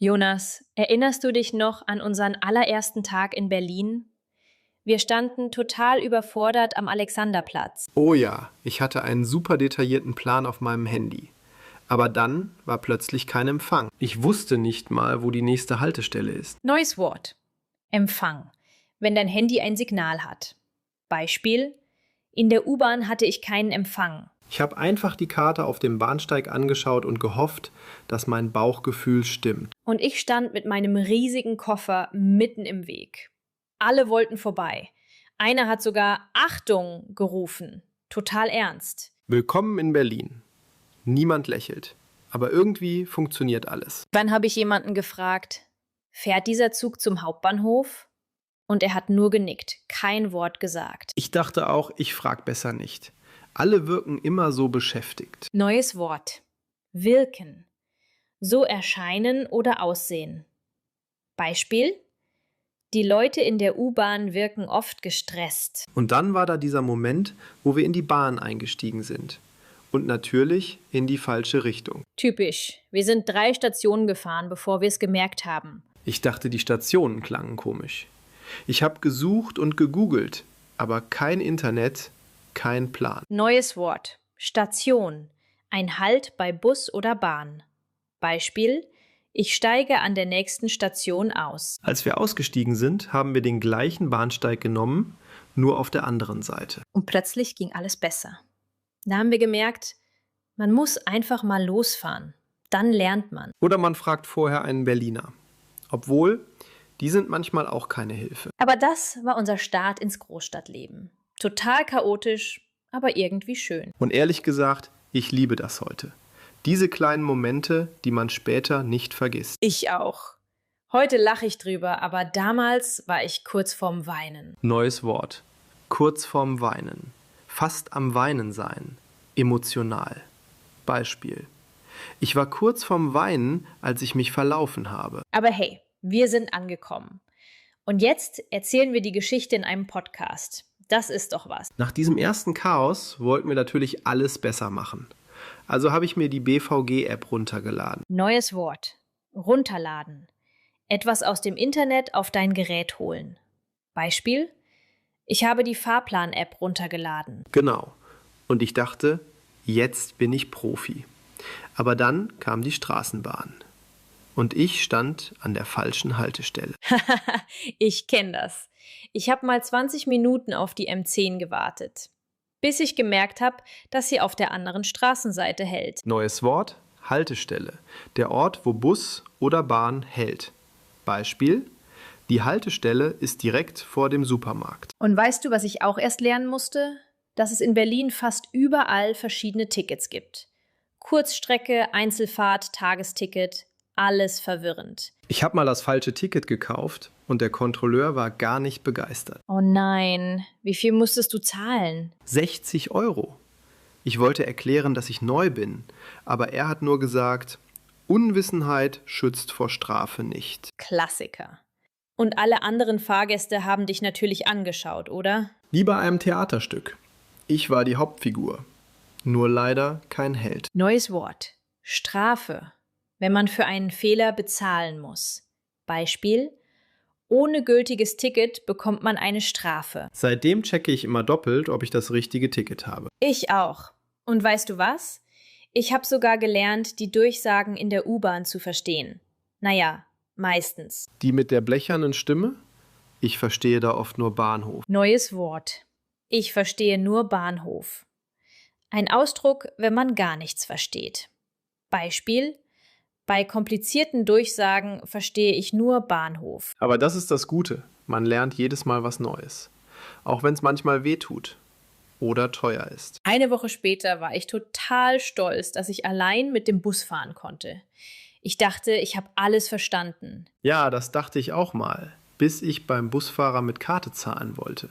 Jonas, erinnerst du dich noch an unseren allerersten Tag in Berlin? Wir standen total überfordert am Alexanderplatz. Oh ja, ich hatte einen super detaillierten Plan auf meinem Handy. Aber dann war plötzlich kein Empfang. Ich wusste nicht mal, wo die nächste Haltestelle ist. Neues Wort. Empfang. Wenn dein Handy ein Signal hat. Beispiel: In der U-Bahn hatte ich keinen Empfang. Ich habe einfach die Karte auf dem Bahnsteig angeschaut und gehofft, dass mein Bauchgefühl stimmt. Und ich stand mit meinem riesigen Koffer mitten im Weg. Alle wollten vorbei. Einer hat sogar Achtung gerufen. Total ernst. Willkommen in Berlin. Niemand lächelt. Aber irgendwie funktioniert alles. Dann habe ich jemanden gefragt: Fährt dieser Zug zum Hauptbahnhof? Und er hat nur genickt, kein Wort gesagt. Ich dachte auch, ich frag besser nicht. Alle wirken immer so beschäftigt. Neues Wort. Wirken. So erscheinen oder aussehen. Beispiel: Die Leute in der U-Bahn wirken oft gestresst. Und dann war da dieser Moment, wo wir in die Bahn eingestiegen sind. Und natürlich in die falsche Richtung. Typisch. Wir sind 3 Stationen gefahren, bevor wir es gemerkt haben. Ich dachte, die Stationen klangen komisch. Ich habe gesucht und gegoogelt, aber kein Internet, kein Plan. Neues Wort. Station. Ein Halt bei Bus oder Bahn. Beispiel: Ich steige an der nächsten Station aus. Als wir ausgestiegen sind, haben wir den gleichen Bahnsteig genommen, nur auf der anderen Seite. Und plötzlich ging alles besser. Da haben wir gemerkt, man muss einfach mal losfahren. Dann lernt man. Oder man fragt vorher einen Berliner. Obwohl, die sind manchmal auch keine Hilfe. Aber das war unser Start ins Großstadtleben. Total chaotisch, aber irgendwie schön. Und ehrlich gesagt, ich liebe das heute. Diese kleinen Momente, die man später nicht vergisst. Ich auch. Heute lache ich drüber, aber damals war ich kurz vorm Weinen. Neues Wort. Kurz vorm Weinen. Fast am Weinen sein. Emotional. Beispiel: Ich war kurz vorm Weinen, als ich mich verlaufen habe. Aber hey, wir sind angekommen. Und jetzt erzählen wir die Geschichte in einem Podcast. Das ist doch was. Nach diesem ersten Chaos wollten wir natürlich alles besser machen. Also habe ich mir die BVG-App runtergeladen. Neues Wort. Runterladen. Etwas aus dem Internet auf dein Gerät holen. Beispiel: Ich habe die Fahrplan-App runtergeladen. Genau. Und ich dachte, jetzt bin ich Profi. Aber dann kam die Straßenbahn. Und ich stand an der falschen Haltestelle. Ich kenne das. Ich habe mal 20 Minuten auf die M10 gewartet, bis ich gemerkt habe, dass sie auf der anderen Straßenseite hält. Neues Wort: Haltestelle. Der Ort, wo Bus oder Bahn hält. Beispiel: Die Haltestelle ist direkt vor dem Supermarkt. Und weißt du, was ich auch erst lernen musste? Dass es in Berlin fast überall verschiedene Tickets gibt. Kurzstrecke, Einzelfahrt, Tagesticket, alles verwirrend. Ich habe mal das falsche Ticket gekauft und der Kontrolleur war gar nicht begeistert. Oh nein, wie viel musstest du zahlen? 60 Euro. Ich wollte erklären, dass ich neu bin, aber er hat nur gesagt, Unwissenheit schützt vor Strafe nicht. Klassiker. Und alle anderen Fahrgäste haben dich natürlich angeschaut, oder? Wie bei einem Theaterstück. Ich war die Hauptfigur. Nur leider kein Held. Neues Wort. Strafe. Wenn man für einen Fehler bezahlen muss. Beispiel: Ohne gültiges Ticket bekommt man eine Strafe. Seitdem checke ich immer doppelt, ob ich das richtige Ticket habe. Ich auch. Und weißt du was? Ich habe sogar gelernt, die Durchsagen in der U-Bahn zu verstehen. Naja, meistens. Die mit der blechernen Stimme? Ich verstehe da oft nur Bahnhof. Neues Wort. Ich verstehe nur Bahnhof. Ein Ausdruck, wenn man gar nichts versteht. Beispiel: Bei komplizierten Durchsagen verstehe ich nur Bahnhof. Aber das ist das Gute. Man lernt jedes Mal was Neues. Auch wenn es manchmal wehtut oder teuer ist. Eine Woche später war ich total stolz, dass ich allein mit dem Bus fahren konnte. Ich dachte, ich habe alles verstanden. Ja, das dachte ich auch mal, bis ich beim Busfahrer mit Karte zahlen wollte.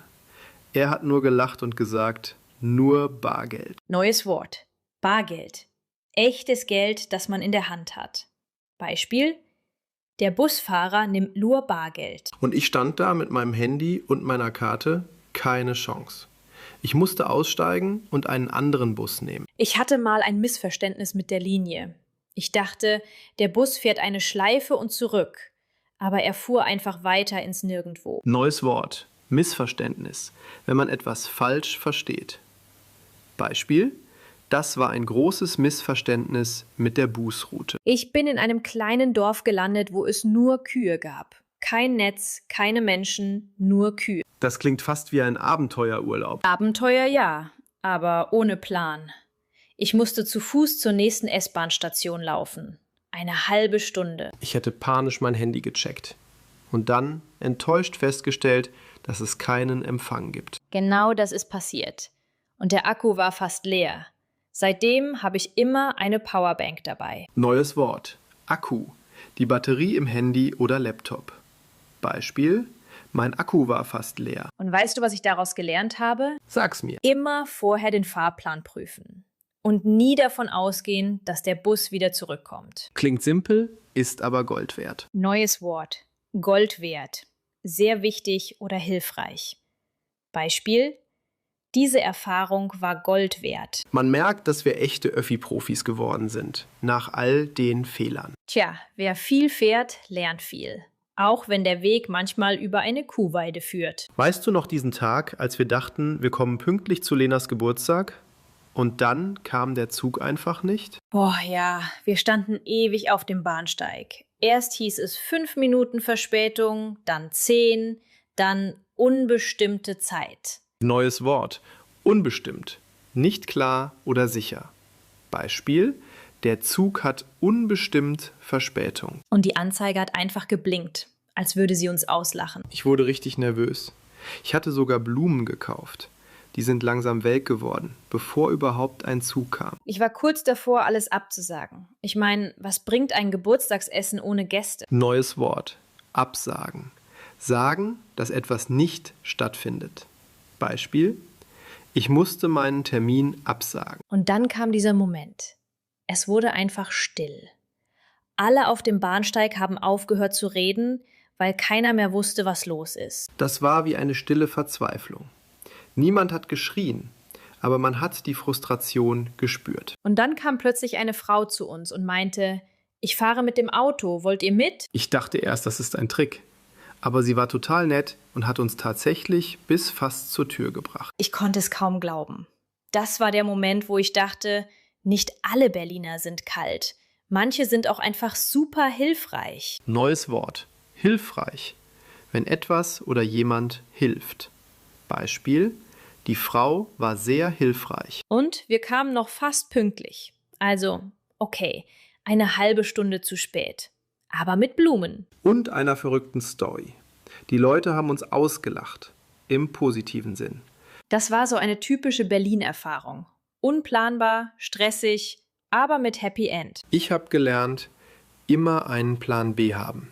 Er hat nur gelacht und gesagt, nur Bargeld. Neues Wort. Bargeld. Echtes Geld, das man in der Hand hat. Beispiel: Der Busfahrer nimmt nur Bargeld. Und ich stand da mit meinem Handy und meiner Karte, keine Chance. Ich musste aussteigen und einen anderen Bus nehmen. Ich hatte mal ein Missverständnis mit der Linie. Ich dachte, der Bus fährt eine Schleife und zurück, aber er fuhr einfach weiter ins Nirgendwo. Neues Wort. Missverständnis. Wenn man etwas falsch versteht. Beispiel: Das war ein großes Missverständnis mit der Bußroute. Ich bin in einem kleinen Dorf gelandet, wo es nur Kühe gab. Kein Netz, keine Menschen, nur Kühe. Das klingt fast wie ein Abenteuerurlaub. Abenteuer ja, aber ohne Plan. Ich musste zu Fuß zur nächsten S-Bahn-Station laufen. Eine halbe Stunde. Ich hätte panisch mein Handy gecheckt und dann enttäuscht festgestellt, dass es keinen Empfang gibt. Genau das ist passiert. Und der Akku war fast leer. Seitdem habe ich immer eine Powerbank dabei. Neues Wort. Akku. Die Batterie im Handy oder Laptop. Beispiel: Mein Akku war fast leer. Und weißt du, was ich daraus gelernt habe? Sag's mir. Immer vorher den Fahrplan prüfen. Und nie davon ausgehen, dass der Bus wieder zurückkommt. Klingt simpel, ist aber Gold wert. Neues Wort. Gold wert. Sehr wichtig oder hilfreich. Beispiel: Diese Erfahrung war Gold wert. Man merkt, dass wir echte Öffi-Profis geworden sind, nach all den Fehlern. Tja, wer viel fährt, lernt viel. Auch wenn der Weg manchmal über eine Kuhweide führt. Weißt du noch diesen Tag, als wir dachten, wir kommen pünktlich zu Lenas Geburtstag? Und dann kam der Zug einfach nicht? Boah, ja, wir standen ewig auf dem Bahnsteig. Erst hieß es 5 Minuten Verspätung, dann 10, dann unbestimmte Zeit. Neues Wort. Unbestimmt. Nicht klar oder sicher. Beispiel: Der Zug hat unbestimmt Verspätung. Und die Anzeige hat einfach geblinkt, als würde sie uns auslachen. Ich wurde richtig nervös. Ich hatte sogar Blumen gekauft. Die sind langsam welk geworden, bevor überhaupt ein Zug kam. Ich war kurz davor, alles abzusagen. Ich meine, was bringt ein Geburtstagsessen ohne Gäste? Neues Wort. Absagen. Sagen, dass etwas nicht stattfindet. Beispiel: Ich musste meinen Termin absagen. Und dann kam dieser Moment. Es wurde einfach still. Alle auf dem Bahnsteig haben aufgehört zu reden, weil keiner mehr wusste, was los ist. Das war wie eine stille Verzweiflung. Niemand hat geschrien, aber man hat die Frustration gespürt. Und dann kam plötzlich eine Frau zu uns und meinte: Ich fahre mit dem Auto, wollt ihr mit? Ich dachte erst, das ist ein Trick. Aber sie war total nett und hat uns tatsächlich bis fast zur Tür gebracht. Ich konnte es kaum glauben. Das war der Moment, wo ich dachte, nicht alle Berliner sind kalt. Manche sind auch einfach super hilfreich. Neues Wort. Hilfreich. Wenn etwas oder jemand hilft. Beispiel: Die Frau war sehr hilfreich. Und wir kamen noch fast pünktlich. Also, okay, eine halbe Stunde zu spät. Aber mit Blumen. Und einer verrückten Story. Die Leute haben uns ausgelacht. Im positiven Sinn. Das war so eine typische Berlin-Erfahrung. Unplanbar, stressig, aber mit Happy End. Ich habe gelernt, immer einen Plan B haben.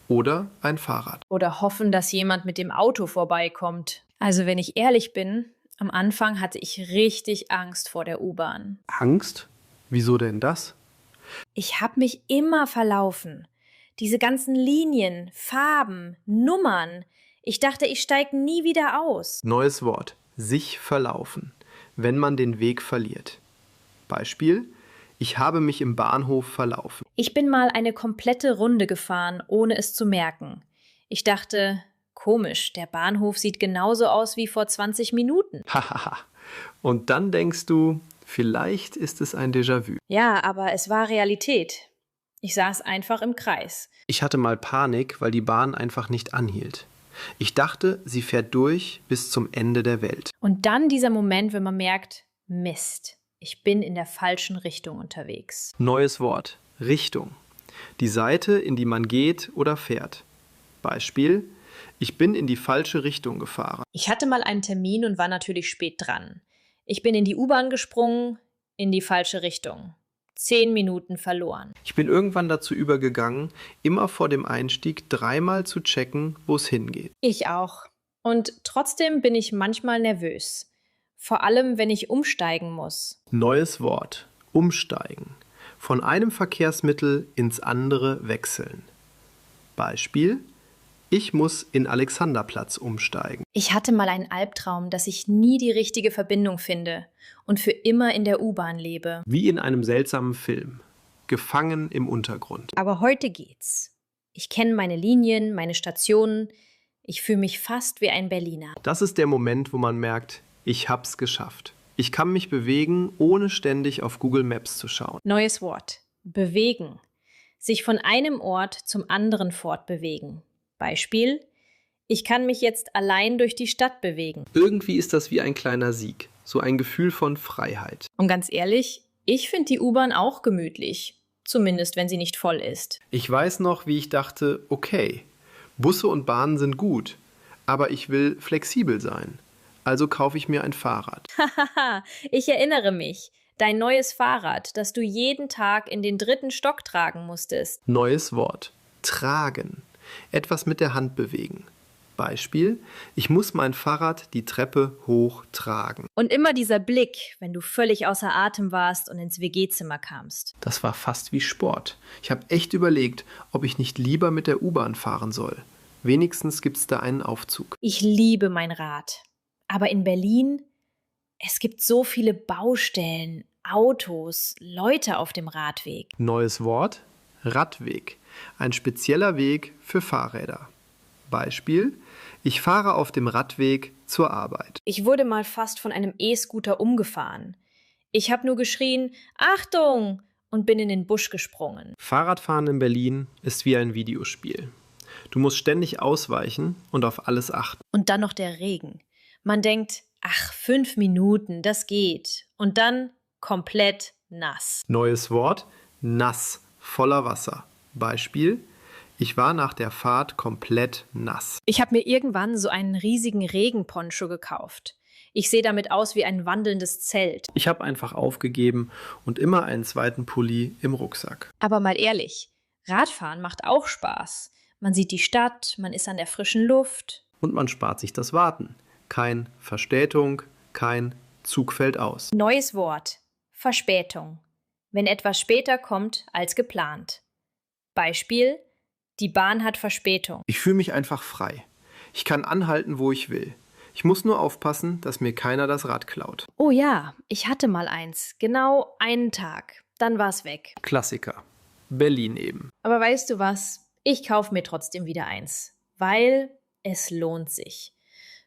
Oder ein Fahrrad. Oder hoffen, dass jemand mit dem Auto vorbeikommt. Also wenn ich ehrlich bin, am Anfang hatte ich richtig Angst vor der U-Bahn. Angst? Wieso denn das? Ich habe mich immer verlaufen. Diese ganzen Linien, Farben, Nummern. Ich dachte, ich steige nie wieder aus. Neues Wort. Sich verlaufen. Wenn man den Weg verliert. Beispiel: Ich habe mich im Bahnhof verlaufen. Ich bin mal eine komplette Runde gefahren, ohne es zu merken. Ich dachte, komisch, der Bahnhof sieht genauso aus wie vor 20 Minuten. Hahaha. Und dann denkst du, vielleicht ist es ein Déjà-vu. Ja, aber es war Realität. Ich saß einfach im Kreis. Ich hatte mal Panik, weil die Bahn einfach nicht anhielt. Ich dachte, sie fährt durch bis zum Ende der Welt. Und dann dieser Moment, wenn man merkt, Mist, ich bin in der falschen Richtung unterwegs. Neues Wort. Richtung. Die Seite, in die man geht oder fährt. Beispiel: Ich bin in die falsche Richtung gefahren. Ich hatte mal einen Termin und war natürlich spät dran. Ich bin in die U-Bahn gesprungen, in die falsche Richtung. 10 Minuten verloren. Ich bin irgendwann dazu übergegangen, immer vor dem Einstieg 3-mal zu checken, wo es hingeht. Ich auch. Und trotzdem bin ich manchmal nervös. Vor allem, wenn ich umsteigen muss. Neues Wort. Umsteigen. Von einem Verkehrsmittel ins andere wechseln. Beispiel: Ich muss in Alexanderplatz umsteigen. Ich hatte mal einen Albtraum, dass ich nie die richtige Verbindung finde und für immer in der U-Bahn lebe. Wie in einem seltsamen Film. gefangen im Untergrund. Aber heute geht's. Ich kenne meine Linien, meine Stationen. Ich fühle mich fast wie ein Berliner. Das ist der Moment, wo man merkt, ich hab's geschafft. Ich kann mich bewegen, ohne ständig auf Google Maps zu schauen. Neues Wort. Bewegen. Sich von einem Ort zum anderen fortbewegen. Beispiel: Ich kann mich jetzt allein durch die Stadt bewegen. Irgendwie ist das wie ein kleiner Sieg, so ein Gefühl von Freiheit. Und ganz ehrlich, ich finde die U-Bahn auch gemütlich. Zumindest, wenn sie nicht voll ist. Ich weiß noch, wie ich dachte, okay, Busse und Bahnen sind gut, aber ich will flexibel sein. Also kaufe ich mir ein Fahrrad. Hahaha, ich erinnere mich. Dein neues Fahrrad, das du jeden Tag in den 3. Stock tragen musstest. Neues Wort. Tragen. Etwas mit der Hand bewegen. Beispiel: Ich muss mein Fahrrad die Treppe hoch tragen. Und immer dieser Blick, wenn du völlig außer Atem warst und ins WG-Zimmer kamst. Das war fast wie Sport. Ich habe echt überlegt, ob ich nicht lieber mit der U-Bahn fahren soll. Wenigstens gibt's da einen Aufzug. Ich liebe mein Rad. Aber in Berlin, es gibt so viele Baustellen, Autos, Leute auf dem Radweg. Neues Wort. Radweg. Ein spezieller Weg für Fahrräder. Beispiel: Ich fahre auf dem Radweg zur Arbeit. Ich wurde mal fast von einem E-Scooter umgefahren. Ich habe nur geschrien, Achtung! Und bin in den Busch gesprungen. Fahrradfahren in Berlin ist wie ein Videospiel. Du musst ständig ausweichen und auf alles achten. Und dann noch der Regen. Man denkt, ach, 5 Minuten, das geht. Und dann komplett nass. Neues Wort. Nass. Voller Wasser. Beispiel: Ich war nach der Fahrt komplett nass. Ich habe mir irgendwann so einen riesigen Regenponcho gekauft. Ich sehe damit aus wie ein wandelndes Zelt. Ich habe einfach aufgegeben und immer einen zweiten Pulli im Rucksack. Aber mal ehrlich, Radfahren macht auch Spaß. Man sieht die Stadt, man ist an der frischen Luft. Und man spart sich das Warten. Kein Verspätung, kein Zug fällt aus. Neues Wort. Verspätung. Wenn etwas später kommt als geplant. Beispiel: Die Bahn hat Verspätung. Ich fühle mich einfach frei. Ich kann anhalten, wo ich will. Ich muss nur aufpassen, dass mir keiner das Rad klaut. Oh ja, ich hatte mal eins. Genau einen Tag. Dann war's weg. Klassiker. Berlin eben. Aber weißt du was? Ich kaufe mir trotzdem wieder eins. Weil es lohnt sich.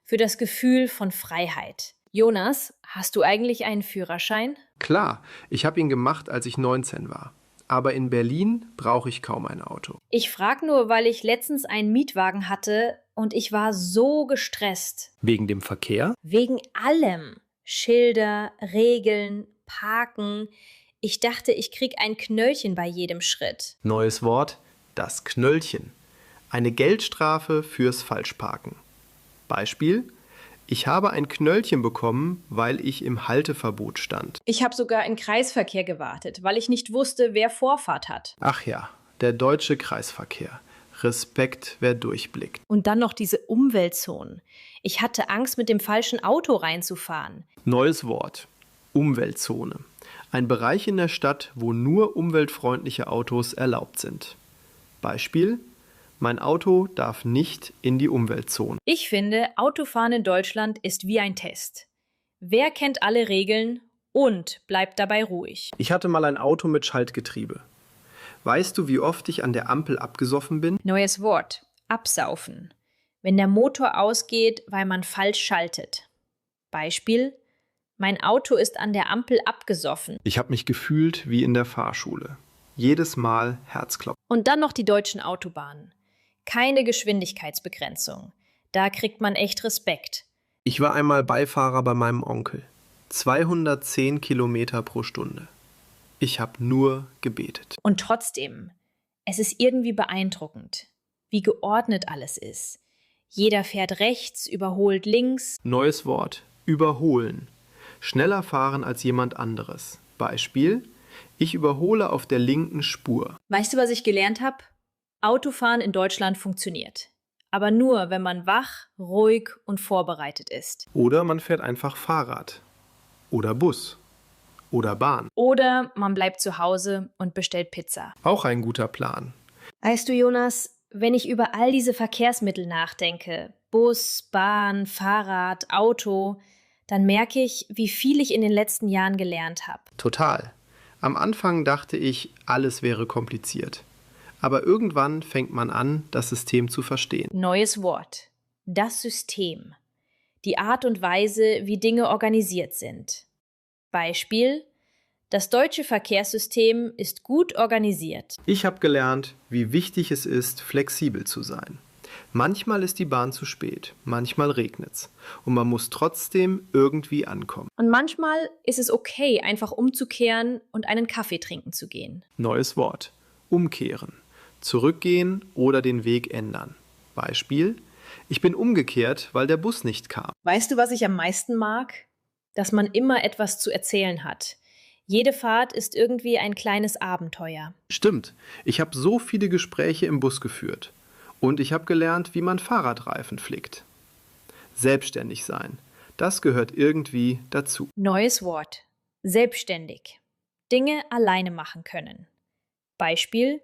Für das Gefühl von Freiheit. Jonas, hast du eigentlich einen Führerschein? Klar, ich habe ihn gemacht, als ich 19 war. Aber in Berlin brauche ich kaum ein Auto. Ich frage nur, weil ich letztens einen Mietwagen hatte und ich war so gestresst. Wegen dem Verkehr? Wegen allem. Schilder, Regeln, Parken. Ich dachte, ich krieg ein Knöllchen bei jedem Schritt. Neues Wort. Das Knöllchen. Eine Geldstrafe fürs Falschparken. Beispiel: Ich habe ein Knöllchen bekommen, weil ich im Halteverbot stand. Ich habe sogar im Kreisverkehr gewartet, weil ich nicht wusste, wer Vorfahrt hat. Ach ja, der deutsche Kreisverkehr. Respekt, wer durchblickt. Und dann noch diese Umweltzonen. Ich hatte Angst, mit dem falschen Auto reinzufahren. Neues Wort. Umweltzone. Ein Bereich in der Stadt, wo nur umweltfreundliche Autos erlaubt sind. Beispiel: Mein Auto darf nicht in die Umweltzone. Ich finde, Autofahren in Deutschland ist wie ein Test. Wer kennt alle Regeln und bleibt dabei ruhig? Ich hatte mal ein Auto mit Schaltgetriebe. Weißt du, wie oft ich an der Ampel abgesoffen bin? Neues Wort. Absaufen. Wenn der Motor ausgeht, weil man falsch schaltet. Beispiel: Mein Auto ist an der Ampel abgesoffen. Ich habe mich gefühlt wie in der Fahrschule. Jedes Mal Herzklopfen. Und dann noch die deutschen Autobahnen. Keine Geschwindigkeitsbegrenzung. Da kriegt man echt Respekt. Ich war einmal Beifahrer bei meinem Onkel. 210 Kilometer pro Stunde. Ich habe nur gebetet. Und trotzdem, es ist irgendwie beeindruckend, wie geordnet alles ist. Jeder fährt rechts, überholt links. Neues Wort. Überholen. Schneller fahren als jemand anderes. Beispiel: Ich überhole auf der linken Spur. Weißt du, was ich gelernt habe? Autofahren in Deutschland funktioniert. Aber nur, wenn man wach, ruhig und vorbereitet ist. Oder man fährt einfach Fahrrad. Oder Bus. Oder Bahn. Oder man bleibt zu Hause und bestellt Pizza. Auch ein guter Plan. Weißt du, Jonas, wenn ich über all diese Verkehrsmittel nachdenke, Bus, Bahn, Fahrrad, Auto, dann merke ich, wie viel ich in den letzten Jahren gelernt habe. Total. Am Anfang dachte ich, alles wäre kompliziert. Aber irgendwann fängt man an, das System zu verstehen. Neues Wort. Das System. Die Art und Weise, wie Dinge organisiert sind. Beispiel: Das deutsche Verkehrssystem ist gut organisiert. Ich habe gelernt, wie wichtig es ist, flexibel zu sein. Manchmal ist die Bahn zu spät, manchmal regnet's und man muss trotzdem irgendwie ankommen. Und manchmal ist es okay, einfach umzukehren und einen Kaffee trinken zu gehen. Neues Wort. Umkehren. Zurückgehen oder den Weg ändern. Beispiel: Ich bin umgekehrt, weil der Bus nicht kam. Weißt du, was ich am meisten mag? Dass man immer etwas zu erzählen hat. Jede Fahrt ist irgendwie ein kleines Abenteuer. Stimmt, ich habe so viele Gespräche im Bus geführt. Und ich habe gelernt, wie man Fahrradreifen flickt. Selbstständig sein. Das gehört irgendwie dazu. Neues Wort. Selbstständig. Dinge alleine machen können. Beispiel: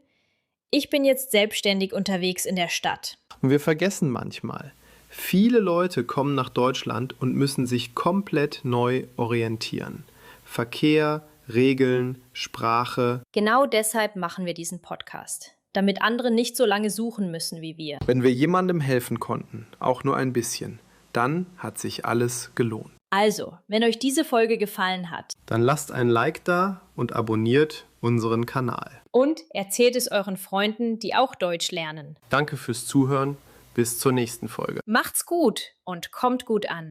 Ich bin jetzt selbstständig unterwegs in der Stadt. Und wir vergessen manchmal, viele Leute kommen nach Deutschland und müssen sich komplett neu orientieren. Verkehr, Regeln, Sprache. Genau deshalb machen wir diesen Podcast, damit andere nicht so lange suchen müssen wie wir. Wenn wir jemandem helfen konnten, auch nur ein bisschen, dann hat sich alles gelohnt. Also, wenn euch diese Folge gefallen hat, Dann lasst ein Like da und abonniert unseren Kanal. und erzählt es euren Freunden, die auch Deutsch lernen. Danke fürs Zuhören. Bis zur nächsten Folge. Macht's gut und kommt gut an.